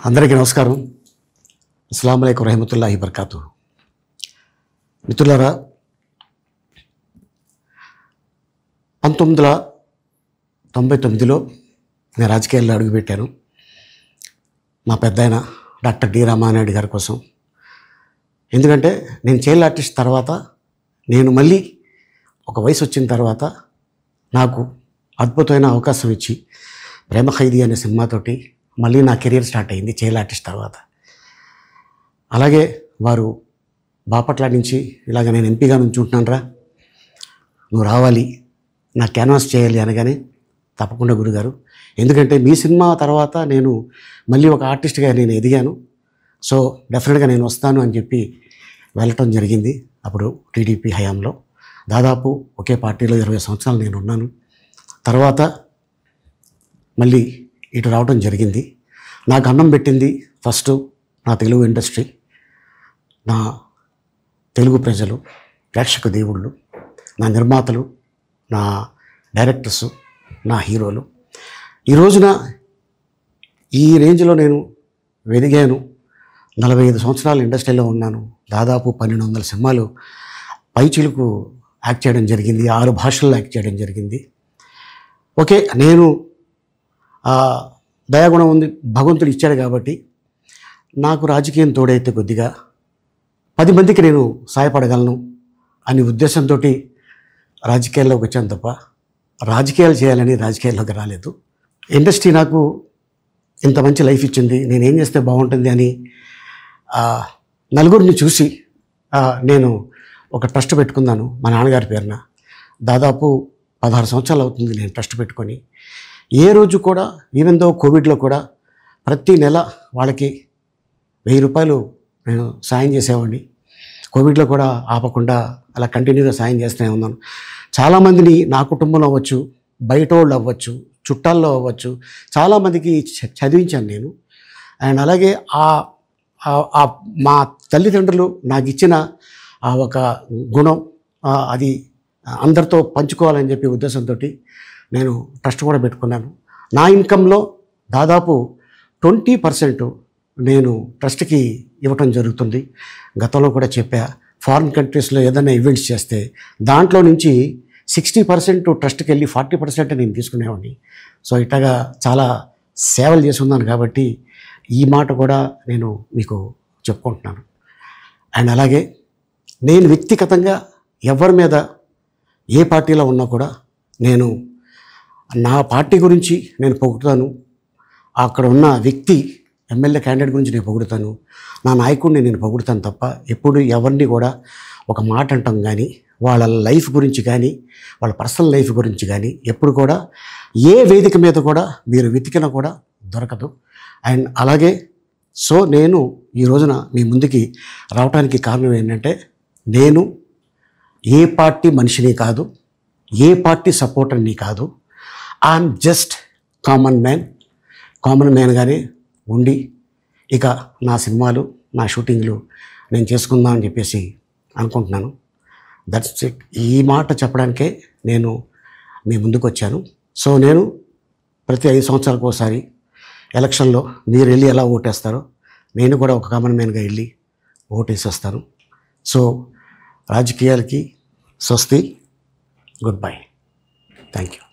అందరికీ నమస్కారం. అస్సలాము అలైకుం రహమతుల్లాహి బర్కాతు. మిత్రులారా, 1999లో నేను రాజకీయాల్లో అడుగుపెట్టాను. మా పెద్దాయన డాక్టర్ డి రామానాయుడు గారి కోసం. ఎందుకంటే నేను చైల్డ్ ఆర్టిస్ట్ తర్వాత నేను మళ్ళీ ఒక వయసు వచ్చిన తర్వాత నాకు అద్భుతమైన అవకాశం ఇచ్చి ప్రేమ ఖైదీ అనే సినిమాతోటి మళ్ళీ నా కెరీర్ స్టార్ట్ అయింది చైల్డ్ ఆర్టిస్ట్ తర్వాత. అలాగే వారు బాపట్ల నుంచి ఇలాగ నేను ఎంపీగా నుంచుంటున్నాను రా, నువ్వు రావాలి, నా క్యాన్వాస్ చేయాలి అనగానే తప్పకుండా గురుగారు, ఎందుకంటే మీ సినిమా తర్వాత నేను మళ్ళీ ఒక ఆర్టిస్ట్గా నేను ఎదిగాను, సో డెఫినెట్గా నేను వస్తాను అని చెప్పి వెళ్ళటం జరిగింది. అప్పుడు టీడీపీ హయాంలో దాదాపు ఒకే పార్టీలో 20 సంవత్సరాలు నేను ఉన్నాను. తర్వాత మళ్ళీ ఇటు రావడం జరిగింది. నాకు అన్నం పెట్టింది ఫస్ట్ నా తెలుగు ఇండస్ట్రీ, నా తెలుగు ప్రజలు, ప్రేక్షక దేవుళ్ళు, నా నిర్మాతలు, నా డైరెక్టర్స్, నా హీరోలు. ఈ రోజున ఈ రేంజ్లో నేను వెదిగాను. 45 సంవత్సరాలు ఇండస్ట్రీలో ఉన్నాను. దాదాపు 1200 సినిమాలు పైచిలుకు యాక్ట్ చేయడం జరిగింది. 6 భాషల్లో యాక్ట్ చేయడం జరిగింది. ఓకే, నేను దయాగుణం ఉంది, భగవంతుడు ఇచ్చాడు కాబట్టి నాకు రాజకీయం తోడైతే కొద్దిగా 10 మందికి నేను సహాయపడగలను అనే ఉద్దేశంతో రాజకీయాల్లోకి వచ్చాను తప్ప రాజకీయాలు చేయాలని రాజకీయాల్లోకి రాలేదు. ఇండస్ట్రీ నాకు ఇంత మంచి లైఫ్ ఇచ్చింది, నేనేం చేస్తే బాగుంటుంది అని నలుగురిని చూసి నేను ఒక ట్రస్ట్ పెట్టుకున్నాను మా నాన్నగారి పేరున. దాదాపు 16 సంవత్సరాలు అవుతుంది నేను ట్రస్ట్ పెట్టుకొని. ఏ రోజు కూడా, ఈవెన్ దో కోవిడ్లో కూడా ప్రతి నెల వాళ్ళకి 1000 రూపాయలు నేను సాయం చేసేవాడిని. కోవిడ్లో కూడా ఆపకుండా అలా కంటిన్యూగా సాయం చేస్తూనే ఉన్నాను. చాలామందిని నా కుటుంబంలో అవ్వచ్చు, బయట వాళ్ళు అవ్వచ్చు, చుట్టాల్లో అవ్వచ్చు, చాలామందికి చదివించాను నేను. అండ్ అలాగే మా తల్లిదండ్రులు నాకు ఇచ్చిన ఒక గుణం అది అందరితో పంచుకోవాలని చెప్పి ఉద్దేశంతో నేను ట్రస్ట్ కూడా పెట్టుకున్నాను. నా ఇన్కంలో దాదాపు 20% నేను ట్రస్ట్కి ఇవ్వటం జరుగుతుంది. గతంలో కూడా చెప్పా, ఫారిన్ కంట్రీస్లో ఏదైనా ఈవెంట్స్ చేస్తే దాంట్లో నుంచి 60% ట్రస్ట్కి వెళ్ళి 40% నేను తీసుకునేవాడిని. సో ఇట్లాగా చాలా సేవలు చేసి ఉన్నాను కాబట్టి ఈ మాట కూడా నేను మీకు చెప్పుకుంటున్నాను. అండ్ అలాగే నేను వ్యక్తిగతంగా ఎవరి మీద ఏ పార్టీలో ఉన్నా కూడా నేను నా పార్టీ గురించి నేను పొగుడుతాను, అక్కడ ఉన్న వ్యక్తి ఎమ్మెల్యే క్యాండిడేట్ గురించి నేను పొగుడుతాను, నా నాయకుడిని నేను పొగుడుతాను తప్ప ఎప్పుడు ఎవరిని కూడా ఒక మాట అంటాం కానీ వాళ్ళ లైఫ్ గురించి కానీ వాళ్ళ పర్సనల్ లైఫ్ గురించి కానీ ఎప్పుడు కూడా ఏ వేదిక మీద కూడా మీరు వెతికినా కూడా దొరకదు. అండ్ అలాగే సో నేను ఈ రోజున మీ ముందుకి రావడానికి కారణం ఏంటంటే, నేను ఏ పార్టీ మనిషిని కాదు, ఏ పార్టీ సపోర్టర్ని కాదు, ఐఎమ్ జస్ట్ కామన్ మ్యాన్గానే ఉండి ఇక నా సినిమాలు, నా షూటింగ్లు నేను చేసుకుందామని చెప్పేసి అనుకుంటున్నాను. That's it. ఈ మాట చెప్పడానికే నేను మీ ముందుకు వచ్చాను. సో నేను ప్రతి 5 సంవత్సరాలకు ఒకసారి ఎలక్షన్లో మీరు వెళ్ళి ఎలా ఓటేస్తారో నేను కూడా ఒక కామన్ మ్యాన్గా వెళ్ళి ఓటేసి వస్తాను. సో రాజకీయాలకి స్వస్తి, గుడ్ బై, థ్యాంక్ యూ.